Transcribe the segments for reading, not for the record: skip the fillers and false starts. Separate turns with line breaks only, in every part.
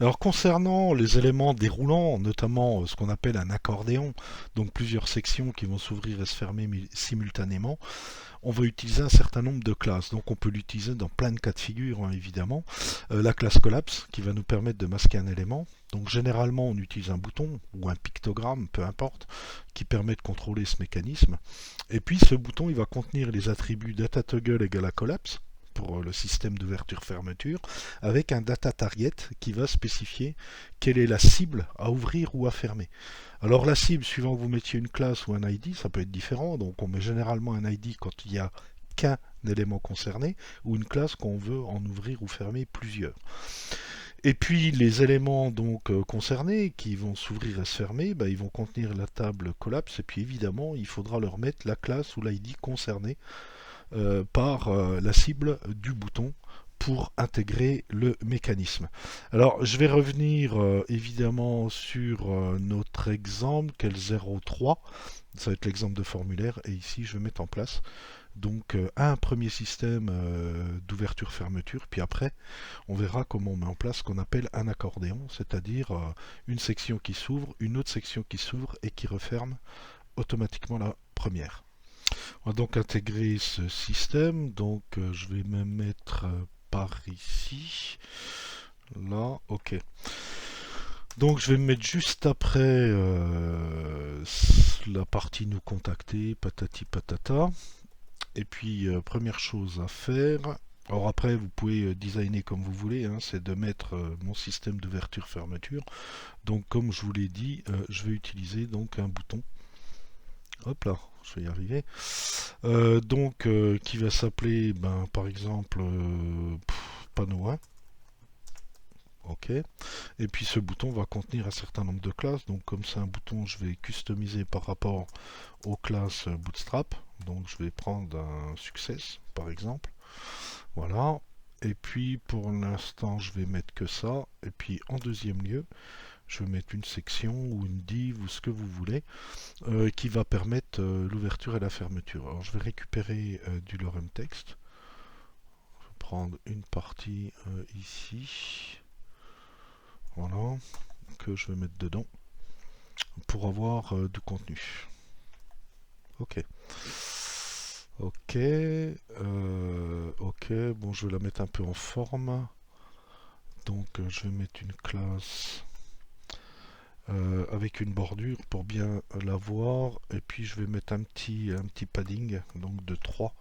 Alors concernant les éléments déroulants, notamment ce qu'on appelle un accordéon, donc plusieurs sections qui vont s'ouvrir et se fermer simultanément, on va utiliser un certain nombre de classes. Donc on peut l'utiliser dans plein de cas de figure, hein, évidemment. La classe collapse qui va nous permettre de masquer un élément. Donc généralement on utilise un bouton ou un pictogramme, peu importe, qui permet de contrôler ce mécanisme. Et puis ce bouton il va contenir les attributs data toggle égale à collapse pour le système d'ouverture-fermeture, avec un data target qui va spécifier quelle est la cible à ouvrir ou à fermer. Alors la cible, suivant que vous mettiez une classe ou un ID, ça peut être différent. Donc on met généralement un ID quand il n'y a qu'un élément concerné, ou une classe quand on veut en ouvrir ou fermer plusieurs. Et puis les éléments donc concernés qui vont s'ouvrir et se fermer, bah, ils vont contenir la table collapse et puis évidemment il faudra leur mettre la classe ou l'ID concerné par la cible du bouton pour intégrer le mécanisme. Alors je vais revenir évidemment sur notre exemple quel 03, ça va être l'exemple de formulaire et ici je vais mettre en place donc un premier système d'ouverture-fermeture, puis après on verra comment on met en place ce qu'on appelle un accordéon, c'est-à-dire une section qui s'ouvre, une autre section qui s'ouvre et qui referme automatiquement la première. On va donc intégrer ce système. Donc je vais me mettre par ici. Là, ok. Donc je vais me mettre juste après la partie nous contacter, patati patata. Et puis première chose à faire. Alors après vous pouvez designer comme vous voulez, hein, c'est de mettre mon système d'ouverture-fermeture. Donc comme je vous l'ai dit, je vais utiliser donc un bouton. Hop là, je vais y arriver. Donc qui va s'appeler par exemple panneau 1. Ok. Et puis ce bouton va contenir un certain nombre de classes. Donc comme c'est un bouton, je vais customiser par rapport aux classes Bootstrap. Donc je vais prendre un success par exemple. Voilà. Et puis pour l'instant, je vais mettre que ça. Et puis en deuxième lieu, je vais mettre une section ou une div ou ce que vous voulez qui va permettre l'ouverture et la fermeture. Alors je vais récupérer du lorem text. Je vais prendre une partie ici. Voilà. Que je vais mettre dedans pour avoir du contenu. Ok. Ok. Ok. Bon, je vais la mettre un peu en forme. Donc je vais mettre une classe avec une bordure pour bien la voir. Et puis je vais mettre un petit padding donc de 3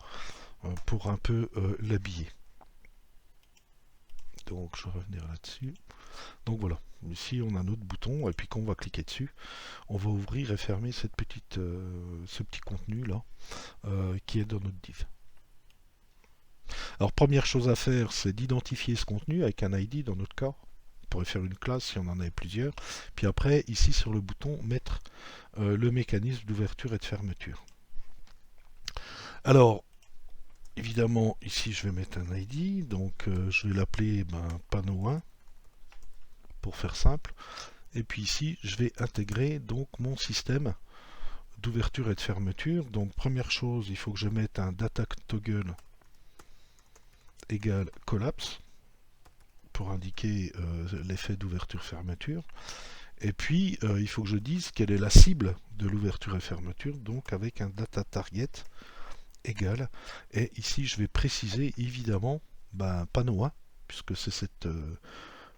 pour un peu l'habiller. Donc je vais revenir là-dessus. Donc voilà, ici on a notre bouton et puis quand on va cliquer dessus, on va ouvrir et fermer ce petit contenu là qui est dans notre div. Alors première chose à faire, c'est d'identifier ce contenu avec un ID dans notre cas. On pourrait faire une classe si on en avait plusieurs. Puis après, ici sur le bouton, mettre le mécanisme d'ouverture et de fermeture. Alors, évidemment, ici je vais mettre un ID, donc je vais l'appeler panneau 1 pour faire simple. Et puis ici, je vais intégrer donc mon système d'ouverture et de fermeture. Donc première chose, il faut que je mette un data toggle égale collapse pour indiquer l'effet d'ouverture-fermeture. Et puis, il faut que je dise quelle est la cible de l'ouverture et fermeture, donc avec un data target égal. Et ici, je vais préciser évidemment panneau 1, puisque c'est cette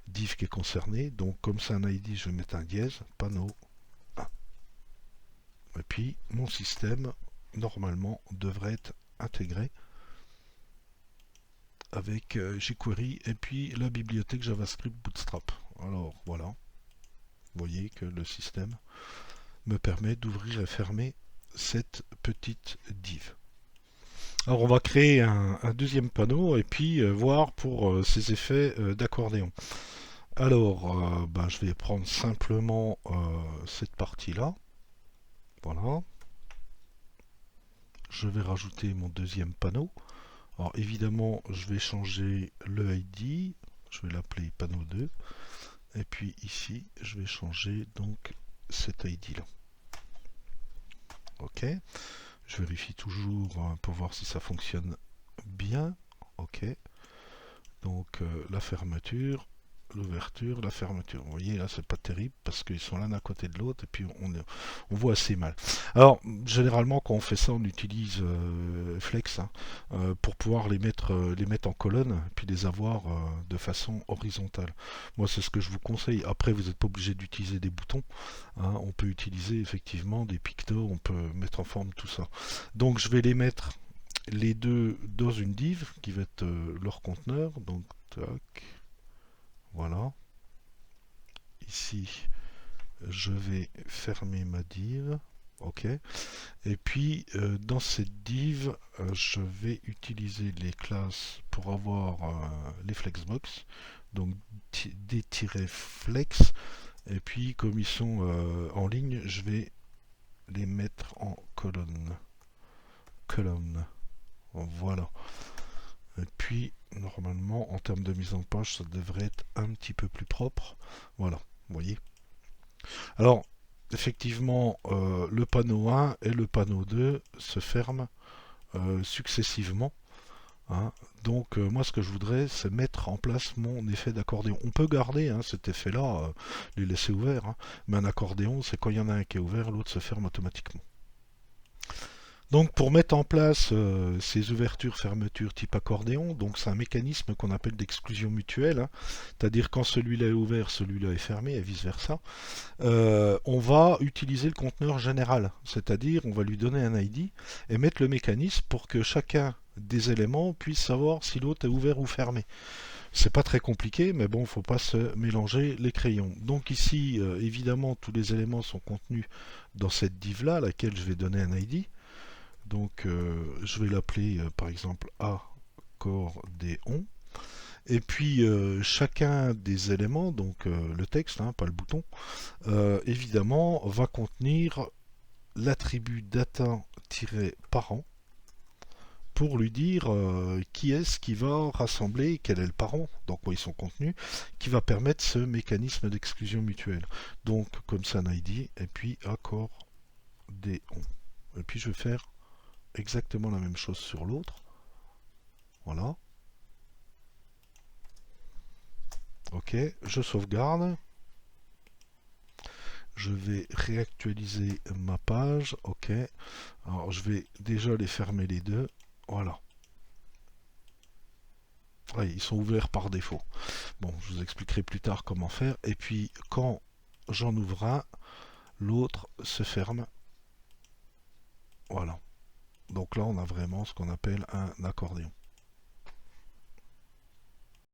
div qui est concernée. Donc, comme c'est un ID, je vais mettre un dièse, panneau 1. Et puis, mon système, normalement, devrait être intégré avec jQuery et puis la bibliothèque JavaScript Bootstrap. Alors, voilà. Vous voyez que le système me permet d'ouvrir et fermer cette petite div. Alors on va créer un deuxième panneau et puis voir pour ces effets d'accordéon. Alors je vais prendre simplement cette partie-là. Voilà. Je vais rajouter mon deuxième panneau. Alors évidemment, je vais changer le ID. Je vais l'appeler panneau 2. Et puis ici, je vais changer donc cet ID là. Ok. Je vérifie toujours pour voir si ça fonctionne bien. Ok. Donc la fermeture. l'ouverture, la fermeture. Vous voyez là c'est pas terrible parce qu'ils sont l'un à côté de l'autre et puis on voit assez mal. Alors généralement quand on fait ça on utilise Flex hein, pour pouvoir les mettre en colonne puis les avoir de façon horizontale. Moi c'est ce que je vous conseille. Après vous n'êtes pas obligé d'utiliser des boutons. Hein. On peut utiliser effectivement des pictos, on peut mettre en forme tout ça. Donc je vais les mettre les deux dans une div qui va être leur conteneur. Donc tac. Voilà. Ici, je vais fermer ma div. OK. Et puis, dans cette div, je vais utiliser les classes pour avoir les flexbox. Donc, des-flex. Et puis, comme ils sont en ligne, je vais les mettre en colonne. Colonne. Voilà. Et puis, normalement, en termes de mise en page, ça devrait être un petit peu plus propre. Voilà, vous voyez. Alors, effectivement, le panneau 1 et le panneau 2 se ferment successivement. Hein. Donc, moi, ce que je voudrais, c'est mettre en place mon effet d'accordéon. On peut garder hein, cet effet-là, les laisser ouverts. Hein. Mais un accordéon, c'est quand il y en a un qui est ouvert, l'autre se ferme automatiquement. Donc pour mettre en place ces ouvertures-fermetures type accordéon, donc c'est un mécanisme qu'on appelle d'exclusion mutuelle, hein. C'est-à-dire quand celui-là est ouvert, celui-là est fermé et vice-versa. On va utiliser le conteneur général, c'est-à-dire on va lui donner un ID et mettre le mécanisme pour que chacun des éléments puisse savoir si l'autre est ouvert ou fermé. C'est pas très compliqué, mais bon, faut pas se mélanger les crayons. Donc ici, évidemment, tous les éléments sont contenus dans cette div-là, à laquelle je vais donner un ID. Donc je vais l'appeler par exemple accordéon. Et puis chacun des éléments, donc le texte, hein, pas le bouton, évidemment va contenir l'attribut data-parent pour lui dire qui est-ce qui va rassembler, quel est le parent, dans quoi ils sont contenus, qui va permettre ce mécanisme d'exclusion mutuelle. Donc comme ça un ID, et puis accordéon. Et puis je vais faire exactement la même chose sur l'autre. Voilà. Ok, je sauvegarde. Je vais réactualiser ma page. Ok. Alors je vais déjà les fermer les deux. Voilà. Ouais, ils sont ouverts par défaut. Bon, je vous expliquerai plus tard comment faire. Et puis quand j'en ouvre un, l'autre se ferme. Voilà. Donc là, on a vraiment ce qu'on appelle un accordéon.